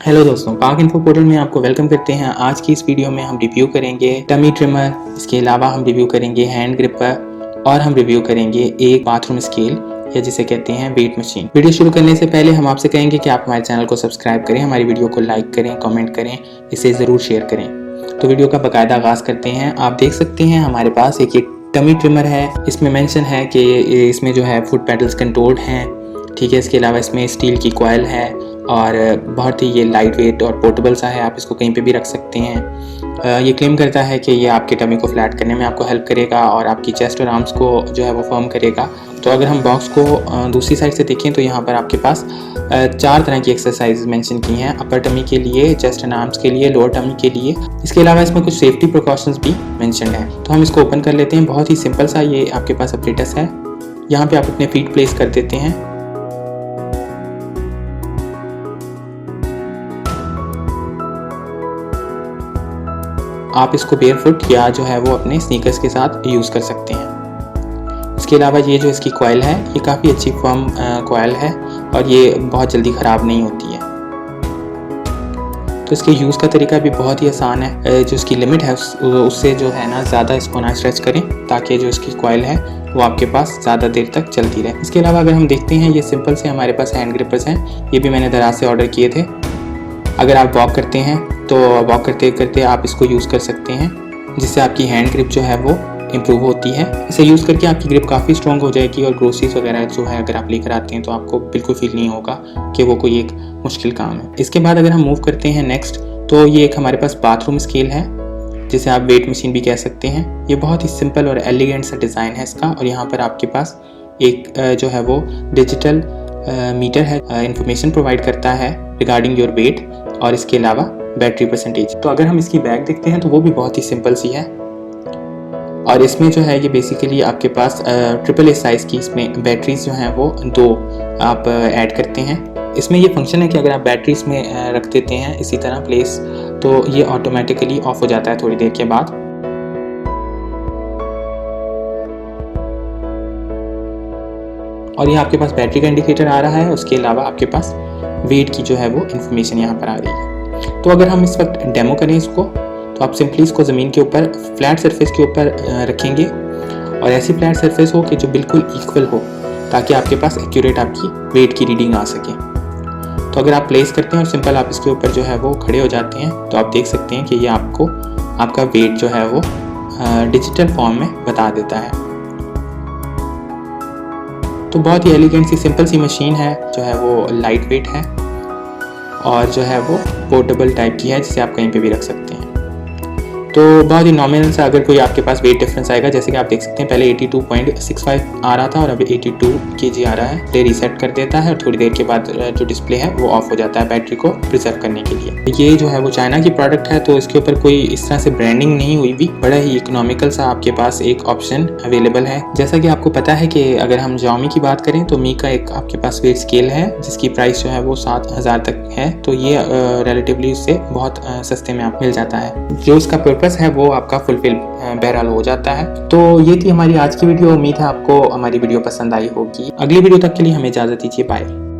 Hello दोस्तों, पाक info portal में आपको वेलकम करते हैं। आज की इस वीडियो में हम रिव्यू करेंगे टमी ट्रिमर, इसके अलावा हम रिव्यू करेंगे हैंड ग्रिपर और हम रिव्यू करेंगे एक बाथरूम स्केल या जिसे कहते हैं वेट मशीन। वीडियो शुरू करने से पहले हम आपसे कहेंगे कि आप हमारे चैनल को सब्सक्राइब करें, हमारी वीडियो को लाइक करें, कमेंट करें, इसे ज़रूर शेयर करें। तो वीडियो का बाकायदा आगाज़ करते हैं। आप देख सकते हैं हमारे पास एक टमी ट्रिमर है। इसमें मेंशन है कि इसमें जो है फुट पेडल्स कंट्रोल्ड हैं, ठीक है। इसके अलावा इसमें स्टील की कॉइल है और बहुत ही ये लाइट वेट और पोर्टेबल सा है, आप इसको कहीं पे भी रख सकते हैं। ये क्लेम करता है कि ये आपके टमी को फ्लैट करने में आपको हेल्प करेगा और आपकी चेस्ट और आर्म्स को जो है वो फर्म करेगा। तो अगर हम बॉक्स को दूसरी साइड से देखें तो यहाँ पर आपके पास 4 तरह की एक्सरसाइज मेंशन की हैं, अपर टमी के लिए, चेस्ट एंड आर्म्स के लिए, लोअर टमी के लिए। इसके अलावा इसमें कुछ सेफ्टी प्रिकॉशंस भी मेंशन है। तो हम इसको ओपन कर लेते हैं। बहुत ही सिंपल सा ये आपके पास अपरेटस है। यहाँ पे आप अपने फीट प्लेस कर देते हैं। आप इसको बेयर फुट या जो है वो अपने स्नीकर्स के साथ यूज़ कर सकते हैं। इसके अलावा ये जो इसकी कॉइल है ये काफ़ी अच्छी फर्म कॉइल है और ये बहुत जल्दी ख़राब नहीं होती है। तो इसके यूज़ का तरीका भी बहुत ही आसान है। जो इसकी लिमिट है उससे जो है ना ज़्यादा इसको ना स्ट्रेच करें ताकि जो इसकी कॉइल है वो आपके पास ज़्यादा देर तक चलती रहे। इसके अलावा अगर हम देखते हैं ये सिंपल से हमारे पास हैंड ग्रिपर्स हैं। ये भी मैंने दराज से ऑर्डर किए थे। अगर आप वॉक करते हैं तो वॉक करते करते आप इसको यूज़ कर सकते हैं, जिससे आपकी हैंड ग्रिप जो है वो इम्प्रूव होती है। इसे यूज़ करके आपकी ग्रिप काफ़ी स्ट्रॉन्ग हो जाएगी और ग्रोसरीज वगैरह जो है अगर आप लेकर आते हैं तो आपको बिल्कुल फील नहीं होगा कि वो कोई एक मुश्किल काम है। इसके बाद अगर हम मूव करते हैं नेक्स्ट, तो ये एक हमारे पास बाथरूम स्केल है जिसे आप वेट मशीन भी कह सकते हैं। ये बहुत ही सिंपल और एलिगेंट सा डिज़ाइन है इसका और यहाँ पर आपके पास एक जो है वो डिजिटल मीटर है, इंफॉर्मेशन प्रोवाइड करता है रिगार्डिंग योर वेट और इसके अलावा बैटरी परसेंटेज। तो अगर हम इसकी बैग देखते हैं तो वो भी बहुत ही सिंपल सी है और इसमें जो है ये बेसिकली आपके पास AAA साइज़ की इसमें बैटरीज जो हैं वो 2 आप ऐड करते हैं। इसमें ये फंक्शन है कि अगर आप बैटरीज में रख देते हैं इसी तरह प्लेस, तो ये ऑटोमेटिकली ऑफ हो जाता है थोड़ी देर के बाद। और ये आपके पास बैटरी का इंडिकेटर आ रहा है, उसके अलावा आपके पास वेट की जो है वो इन्फॉर्मेशन यहाँ पर आ रही है। तो अगर हम इस वक्त डेमो करें इसको, तो आप सिंपली इसको ज़मीन के ऊपर फ्लैट सरफेस के ऊपर रखेंगे और ऐसी फ्लैट सरफेस हो कि जो बिल्कुल इक्वल हो, ताकि आपके पास एक्यूरेट आपकी वेट की रीडिंग आ सके। तो अगर आप प्लेस करते हैं और सिंपल आप इसके ऊपर जो है वो खड़े हो जाते हैं तो आप देख सकते हैं कि ये आपको आपका वेट जो है वो डिजिटल फॉर्म में बता देता है। तो बहुत ही एलिगेंट सी सिंपल सी मशीन है, जो है वो लाइट वेट है और जो है वो पोर्टेबल टाइप की है, जिसे आप कहीं पे भी रख सकते हैं। तो बहुत ही नॉमिनल सा अगर कोई आपके पास वेट डिफरेंस आएगा, जैसे कि आप देख सकते हैं पहले 82.65 आ रहा था और अभी 82 kg आ रहा है। ये रीसेट कर देता है और थोड़ी देर के बाद जो डिस्प्ले है वो ऑफ हो जाता है बैटरी को प्रिजर्व करने के लिए। ये जो है वो चाइना की प्रोडक्ट है, तो इसके ऊपर कोई इस तरह से ब्रांडिंग नहीं हुई भी। बड़ा ही इकोनॉमिकल सा आपके पास एक ऑप्शन अवेलेबल है। जैसा कि आपको पता है कि अगर हम Xiaomi की बात करें तो मी का एक आपके पास वेट स्केल है जिसकी प्राइस जो है वो 7000 तक है। तो ये रिलेटिवली उससे बहुत सस्ते में आप मिल जाता है। जो इसका पर्पस है वो आपका फुलफिल बहरहाल हो जाता है। तो ये थी हमारी आज की वीडियो। उम्मीद है आपको हमारी वीडियो पसंद आई होगी। अगली वीडियो तक के लिए हमें इजाजत दीजिए। बाय।